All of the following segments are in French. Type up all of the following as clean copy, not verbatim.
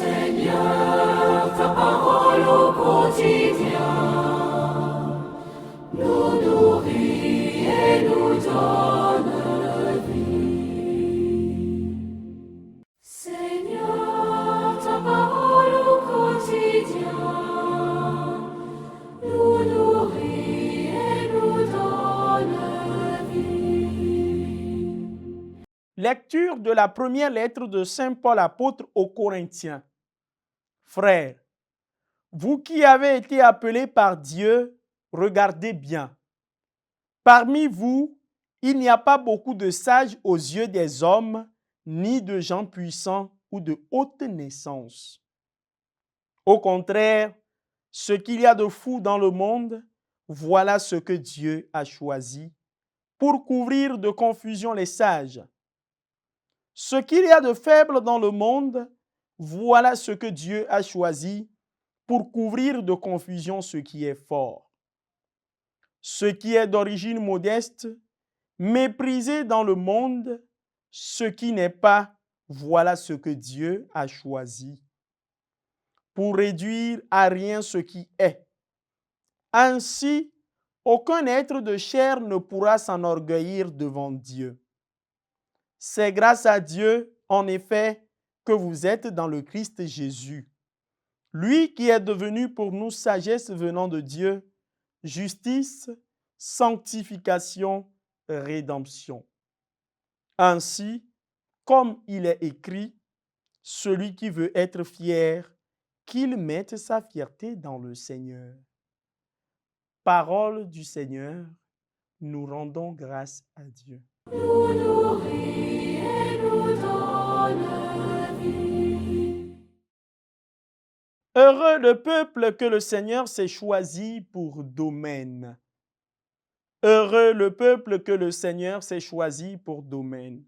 Seigneur, ta parole au quotidien nous nourrit et nous donne vie. Seigneur, ta parole au quotidien nous nourrit et nous donne vie. Lecture de la première lettre de Saint Paul apôtre aux Corinthiens. Frères, vous qui avez été appelés par Dieu, regardez bien. Parmi vous, il n'y a pas beaucoup de sages aux yeux des hommes, ni de gens puissants ou de haute naissance. Au contraire, ce qu'il y a de fou dans le monde, voilà ce que Dieu a choisi pour couvrir de confusion les sages. Ce qu'il y a de faible dans le monde, voilà ce que Dieu a choisi pour couvrir de confusion ce qui est fort. Ce qui est d'origine modeste, méprisé dans le monde, ce qui n'est pas, voilà ce que Dieu a choisi pour réduire à rien ce qui est. Ainsi, aucun être de chair ne pourra s'enorgueillir devant Dieu. C'est grâce à Dieu, en effet, que vous êtes dans le Christ Jésus. Lui qui est devenu pour nous sagesse venant de Dieu, justice, sanctification, rédemption. Ainsi, comme il est écrit, celui qui veut être fier, qu'il mette sa fierté dans le Seigneur. Parole du Seigneur, nous rendons grâce à Dieu. Nous nourrit et nous donne vie. Heureux le peuple que le Seigneur s'est choisi pour domaine. Heureux le peuple que le Seigneur s'est choisi pour domaine.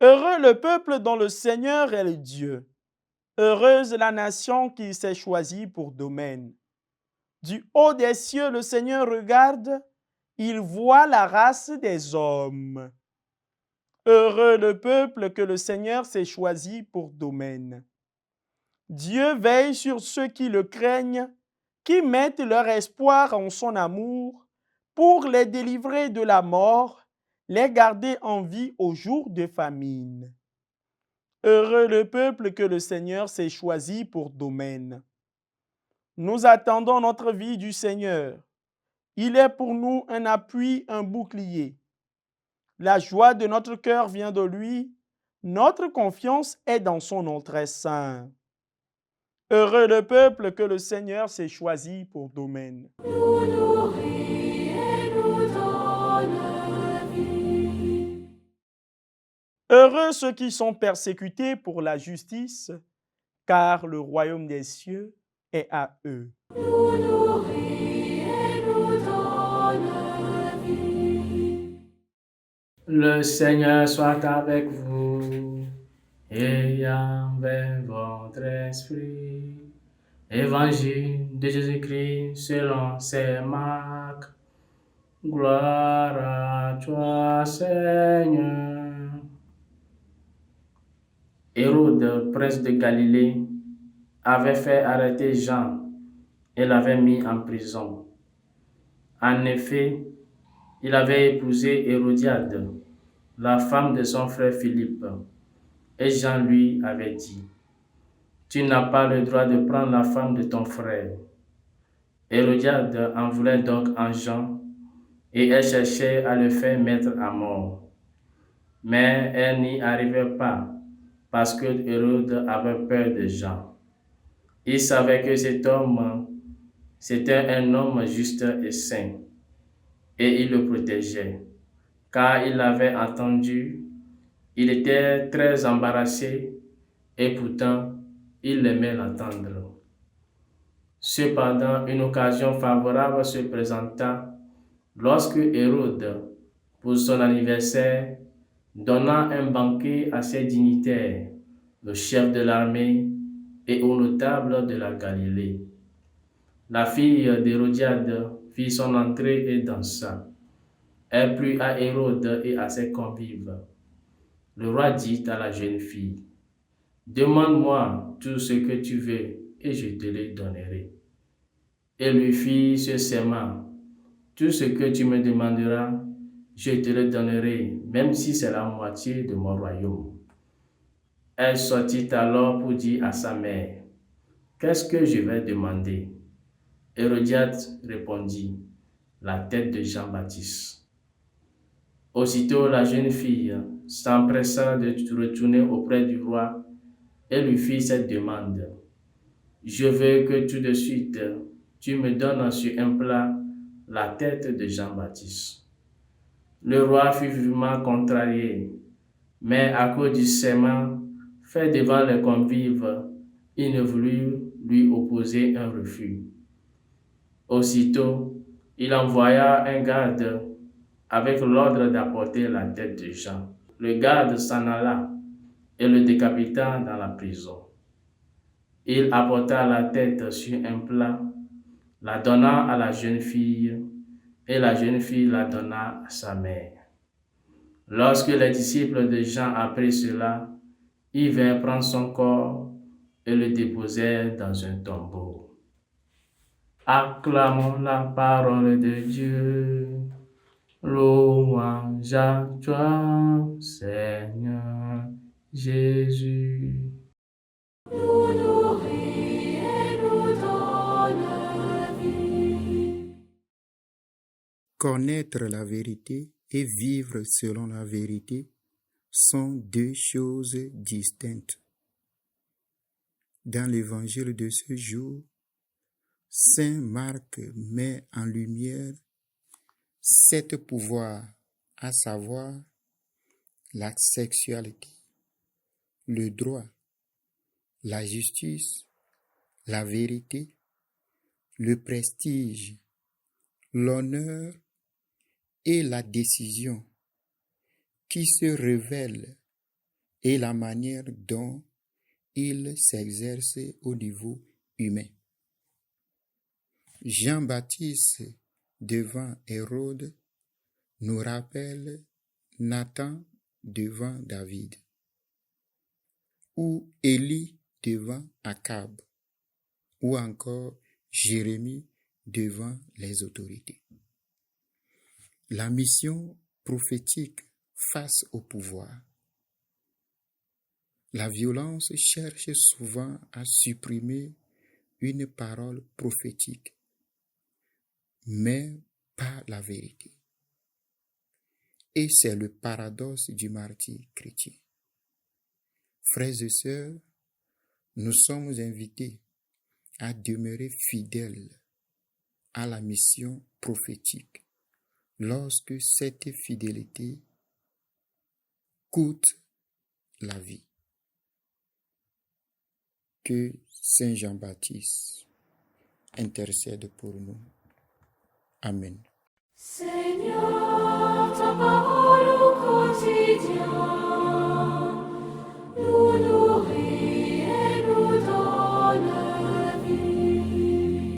Heureux le peuple dont le Seigneur est le Dieu. Heureuse la nation qui s'est choisie pour domaine. Du haut des cieux, le Seigneur regarde, il voit la race des hommes. Heureux le peuple que le Seigneur s'est choisi pour domaine. Dieu veille sur ceux qui le craignent, qui mettent leur espoir en son amour, pour les délivrer de la mort, les garder en vie au jour de famine. Heureux le peuple que le Seigneur s'est choisi pour domaine. Nous attendons notre vie du Seigneur. Il est pour nous un appui, un bouclier. La joie de notre cœur vient de lui. Notre confiance est dans son nom très saint. Heureux le peuple que le Seigneur s'est choisi pour domaine. Nous nourrit et nous donne vie. Heureux ceux qui sont persécutés pour la justice, car le royaume des cieux est à eux. Nous nourrit et nous donne vie. Le Seigneur soit avec vous et avec votre esprit. Évangile de Jésus-Christ selon saint Marc. Gloire à toi, Seigneur. Hérode, prince de Galilée, avait fait arrêter Jean et l'avait mis en prison. En effet, il avait épousé Hérodiade, la femme de son frère Philippe, et Jean lui avait dit, « Tu n'as pas le droit de prendre la femme de ton frère. » Hérodiade en voulait donc en Jean, et elle cherchait à le faire mettre à mort. Mais elle n'y arrivait pas, parce que Hérode avait peur de Jean. Il savait que cet homme, c'était un homme juste et saint, et il le protégeait, car il l'avait entendu. Il était très embarrassé, et pourtant, il aimait l'entendre. Cependant, une occasion favorable se présenta lorsque Hérode, pour son anniversaire, donna un banquet à ses dignitaires, le chef de l'armée et aux notables de la Galilée. La fille d'Hérodiade fit son entrée et dansa. Elle plut à Hérode et à ses convives. Le roi dit à la jeune fille, demande-moi tout ce que tu veux et je te le donnerai. Et lui fit ce serment, tout ce que tu me demanderas, je te le donnerai, même si c'est la moitié de mon royaume. Elle sortit alors pour dire à sa mère, qu'est-ce que je vais demander? Hérodiade répondit, la tête de Jean-Baptiste. Aussitôt la jeune fille s'empressa de retourner auprès du roi et lui fit cette demande. Je veux que tout de suite tu me donnes sur un plat la tête de Jean-Baptiste. Le roi fut vivement contrarié, mais à cause du serment fait devant les convives, il ne voulut lui opposer un refus. Aussitôt, il envoya un garde avec l'ordre d'apporter la tête de Jean. Le garde s'en alla et le décapita dans la prison. Il apporta la tête sur un plat, la donna à la jeune fille, et la jeune fille la donna à sa mère. Lorsque les disciples de Jean apprirent cela, ils vinrent prendre son corps et le déposèrent dans un tombeau. Acclamons la parole de Dieu. Louange à toi, Seigneur Jésus. Nous nourrit et nous donne vie. Connaître la vérité et vivre selon la vérité sont deux choses distinctes. Dans l'évangile de ce jour, Saint Marc met en lumière sept pouvoirs, à savoir la sexualité, le droit, la justice, la vérité, le prestige, l'honneur et la décision qui se révèlent et la manière dont il s'exerce au niveau humain. Jean-Baptiste devant Hérode nous rappelle Nathan devant David ou Élie devant Akab ou encore Jérémie devant les autorités. La mission prophétique face au pouvoir. La violence cherche souvent à supprimer une parole prophétique, mais pas la vérité. Et c'est le paradoxe du martyr chrétien. Frères et sœurs, nous sommes invités à demeurer fidèles à la mission prophétique lorsque cette fidélité coûte la vie. Que Saint Jean-Baptiste intercède pour nous. Amen. Seigneur, ta parole